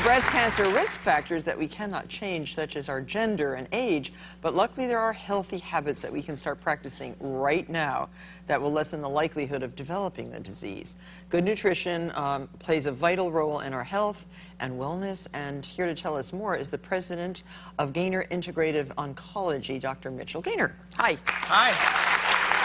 breast cancer risk factors that we cannot change, such as our gender and age, but luckily there are healthy habits that we can start practicing right now that will lessen the likelihood of developing the disease. Good nutrition plays a vital role in our health and wellness, and here to tell us more is the president of Gaynor Integrative Oncology, Dr. Mitchell Gaynor. Hi. Hi.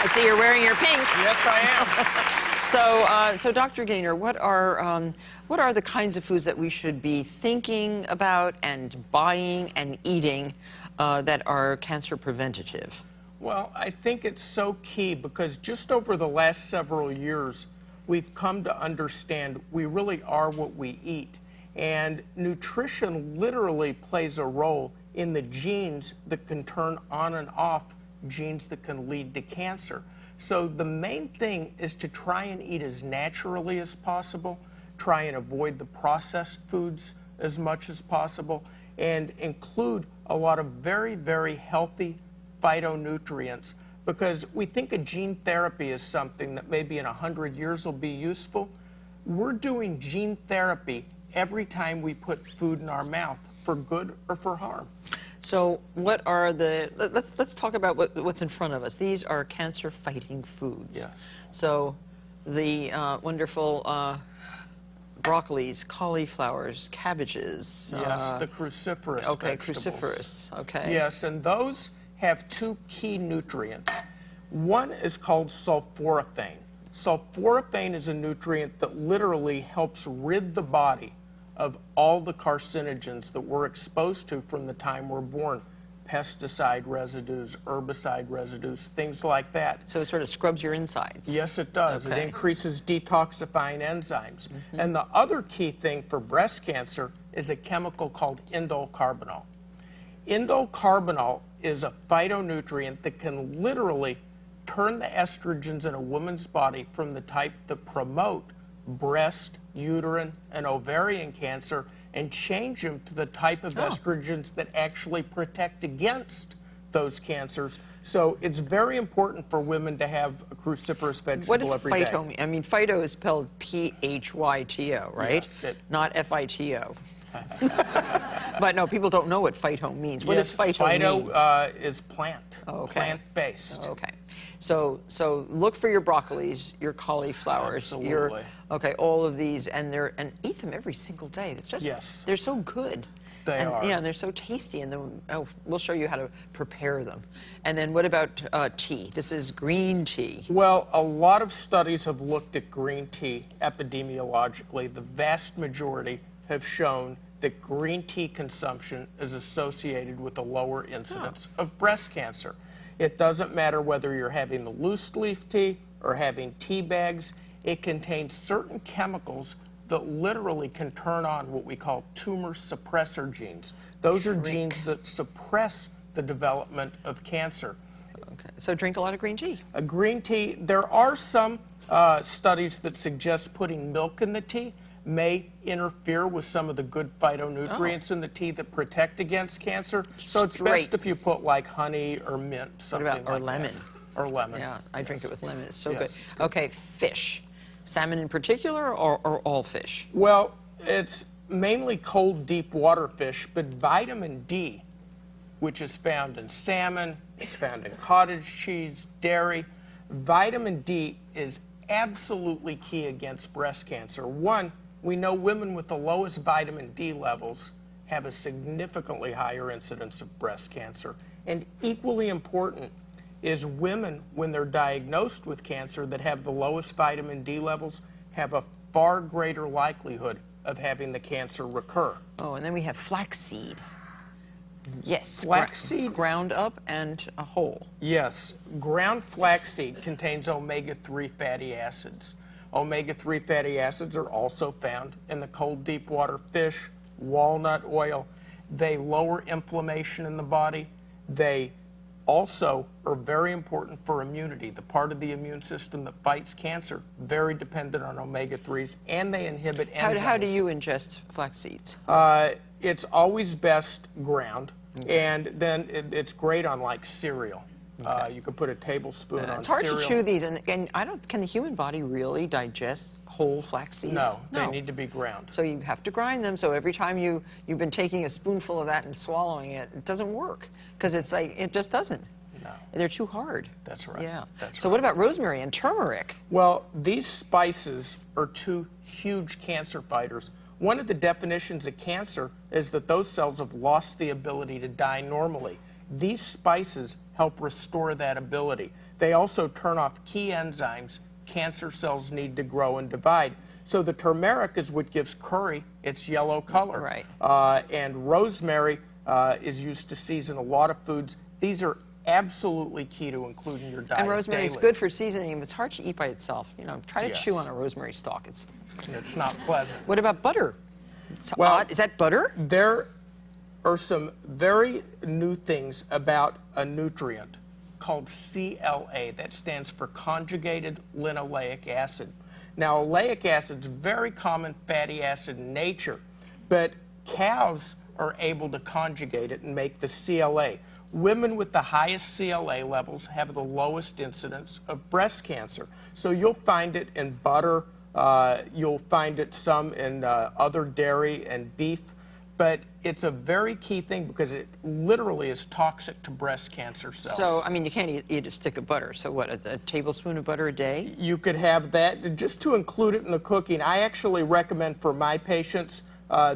I see you're wearing your pink. Yes, I am. So Dr. Gaynor, what are the kinds of foods that we should be thinking about and buying and eating that are cancer preventative? Well, I think it's so key because just over the last several years, we've come to understand we really are what we eat. And nutrition literally plays a role in the genes that can turn on and off genes that can lead to cancer. So the main thing is to try and eat as naturally as possible, try and avoid the processed foods as much as possible, and include a lot of very, very healthy phytonutrients, because we think a gene therapy is something that maybe in 100 years will be useful. We're doing gene therapy every time we put food in our mouth, for good or for harm. So what are the, let's talk about what's in front of us. These are cancer-fighting foods. Yes. So the wonderful broccolis, cauliflowers, cabbages. Yes, the cruciferous vegetables. Cruciferous, okay. Yes, and those have two key nutrients. One is called sulforaphane. Sulforaphane is a nutrient that literally helps rid the body of all the carcinogens that we're exposed to from the time we're born. Pesticide residues, herbicide residues, things like that. So it sort of scrubs your insides. Yes, it does. Okay. It increases detoxifying enzymes. And the other key thing for breast cancer is a chemical called indole carbinol. Indole carbinol is a phytonutrient that can literally turn the estrogens in a woman's body from the type that promote breast, uterine, and ovarian cancer and change them to the type of estrogens that actually protect against those cancers. So it's very important for women to have a cruciferous vegetable every day. What does phyto mean? I mean, phyto is spelled P-H-Y-T-O, right? Yes, not F-I-T-O. But no, people don't know what phyto means. What does phyto mean? Phyto is plant, plant-based. Okay. So look for your broccolis, your cauliflowers, Absolutely. all of these, and eat them every single day. It's just they're so good. They are. Yeah, and they're so tasty, and then we'll show you how to prepare them. And then what about tea? This is green tea. Well, a lot of studies have looked at green tea epidemiologically. The vast majority have shown that green tea consumption is associated with a lower incidence of breast cancer. It doesn't matter whether you're having the loose leaf tea or having tea bags. It contains certain chemicals that literally can turn on what we call tumor suppressor genes. Those are genes that suppress the development of cancer. Okay, so drink a lot of green tea. Green tea, there are some studies that suggest putting milk in the tea may interfere with some of the good phytonutrients in the tea that protect against cancer. So it's best if you put like honey or mint, something like that. Or lemon. Or lemon. Yeah, I drink it with lemon. It's so good. Okay, fish. Salmon in particular, or all fish? Well, it's mainly cold, deep water fish, but vitamin D, which is found in salmon, it's found in cottage cheese, dairy. Vitamin D is absolutely key against breast cancer. One, we know women with the lowest vitamin D levels have a significantly higher incidence of breast cancer. And equally important is women, when they're diagnosed with cancer that have the lowest vitamin D levels, have a far greater likelihood of having the cancer recur. Oh, and then we have flaxseed. Yes, flaxseed. Ground up and a whole. Yes, ground flaxseed contains omega-3 fatty acids. Omega-3 fatty acids are also found in the cold, deep water fish, walnut oil. They lower inflammation in the body. They also are very important for immunity, the part of the immune system that fights cancer, very dependent on omega-3s, and they inhibit enzymes. How do you ingest flax seeds? It's always best ground, and then it's great on like cereal. Okay. You could put a tablespoon on It's hard cereal. to chew these, and can the human body really digest whole flax seeds? No, they need to be ground. So you have to grind them. So every time you've been taking a spoonful of that and swallowing it, it doesn't work because it's like it just doesn't. No. They're too hard. That's right. Yeah. That's So right. what about rosemary and turmeric? Well, these spices are two huge cancer fighters. One of the definitions of cancer is that those cells have lost the ability to die normally. These spices help restore that ability. They also turn off key enzymes cancer cells need to grow and divide. So the turmeric is what gives curry its yellow color. Right. And rosemary is used to season a lot of foods. These are absolutely key to include in your diet. And rosemary is daily. good for seasoning, but it's hard to eat by itself. You know, try to Yes. chew on a rosemary stalk. It's not pleasant. What about butter? It's Well, odd. Is that butter? There are some very new things about a nutrient called CLA. That stands for conjugated linoleic acid. Now, oleic acid is a very common fatty acid in nature, but cows are able to conjugate it and make the CLA. Women with the highest CLA levels have the lowest incidence of breast cancer. So you'll find it in butter, you'll find it some in other dairy and beef, but it's a very key thing because it literally is toxic to breast cancer cells. So, I mean, you can't eat a stick of butter. So what, a tablespoon of butter a day? You could have that. Just to include it in the cooking, I actually recommend for my patients,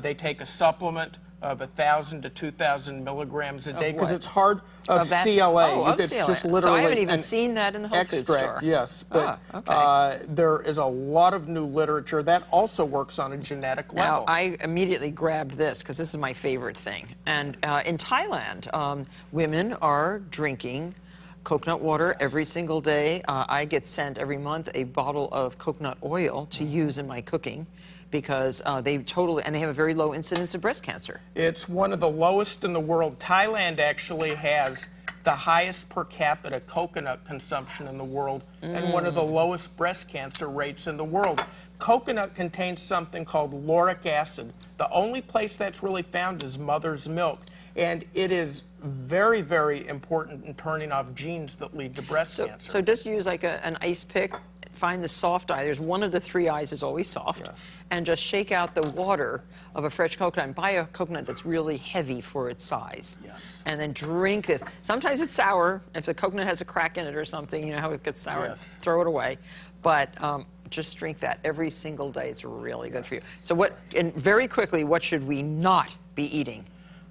they take a supplement of 1,000 to 2,000 milligrams a day because it's hard of that? CLA. Oh, of it's CLA. just literally so I haven't even an seen that in the Whole Foods extract, store. yes. But okay. there is a lot of new literature that also works on a genetic level. Now, I immediately grabbed this because this is my favorite thing. And in Thailand, women are drinking coconut water every single day. I get sent every month a bottle of coconut oil to use in my cooking because they have a very low incidence of breast cancer. It's one of the lowest in the world. Thailand actually has the highest per capita coconut consumption in the world and one of the lowest breast cancer rates in the world. Coconut contains something called lauric acid. The only place that's really found is mother's milk. And it is very, very important in turning off genes that lead to breast cancer. So just use like an ice pick, find the soft eye. There's one of the three eyes is always soft. Yes. And just shake out the water of a fresh coconut and buy a coconut that's really heavy for its size. Yes. And then drink this. Sometimes it's sour. If the coconut has a crack in it or something, you know how it gets sour, Yes. throw it away. But just drink that every single day. It's really good for you. So and very quickly, what should we not be eating?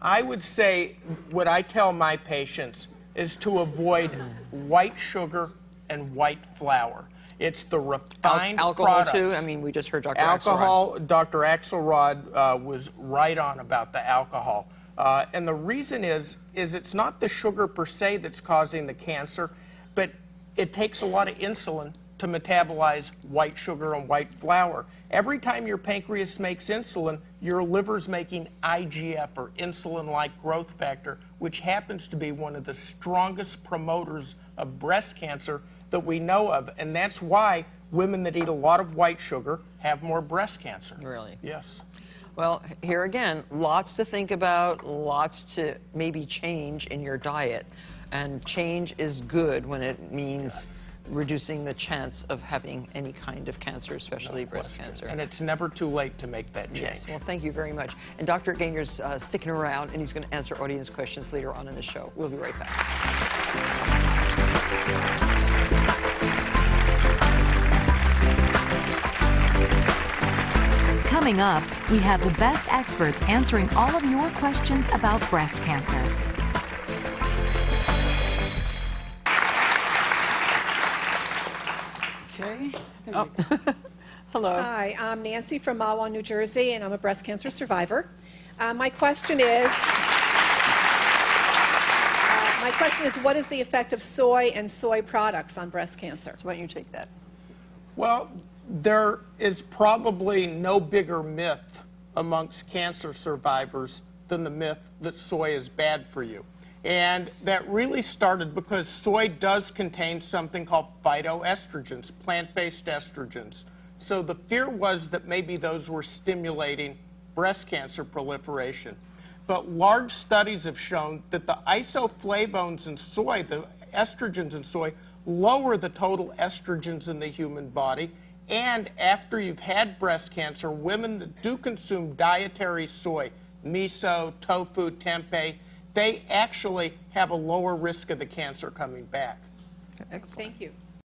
I would say what I tell my patients is to avoid white sugar and white flour. It's the refined alcohol products. too? I mean, we just heard Dr. Alcohol, Dr. Axelrod was right on about the alcohol. And the reason is it's not the sugar per se that's causing the cancer, but it takes a lot of insulin to metabolize white sugar and white flour. Every time your pancreas makes insulin, your liver's making IGF, or insulin-like growth factor, which happens to be one of the strongest promoters of breast cancer that we know of. And that's why women that eat a lot of white sugar have more breast cancer. Really? Yes. Well, here again, lots to think about, lots to maybe change in your diet. And change is good when it means reducing the chance of having any kind of cancer, especially breast cancer. And it's never too late to make that change. Yes, well, thank you very much. And Dr. Gaynor's sticking around, and he's going to answer audience questions later on in the show. We'll be right back. Coming up, we have the best experts answering all of your questions about breast cancer. Okay. Oh. Hello. Hi, I'm Nancy from Mahwah, New Jersey, and I'm a breast cancer survivor. My question is, what is the effect of soy and soy products on breast cancer? So why don't you take that? Well, there is probably no bigger myth amongst cancer survivors than the myth that soy is bad for you. And that really started because soy does contain something called phytoestrogens, plant-based estrogens. So the fear was that maybe those were stimulating breast cancer proliferation. But large studies have shown that the isoflavones in soy, the estrogens in soy lower the total estrogens in the human body. And after you've had breast cancer, women that do consume dietary soy, miso, tofu, tempeh, they actually have a lower risk of the cancer coming back. Excellent. Thank you.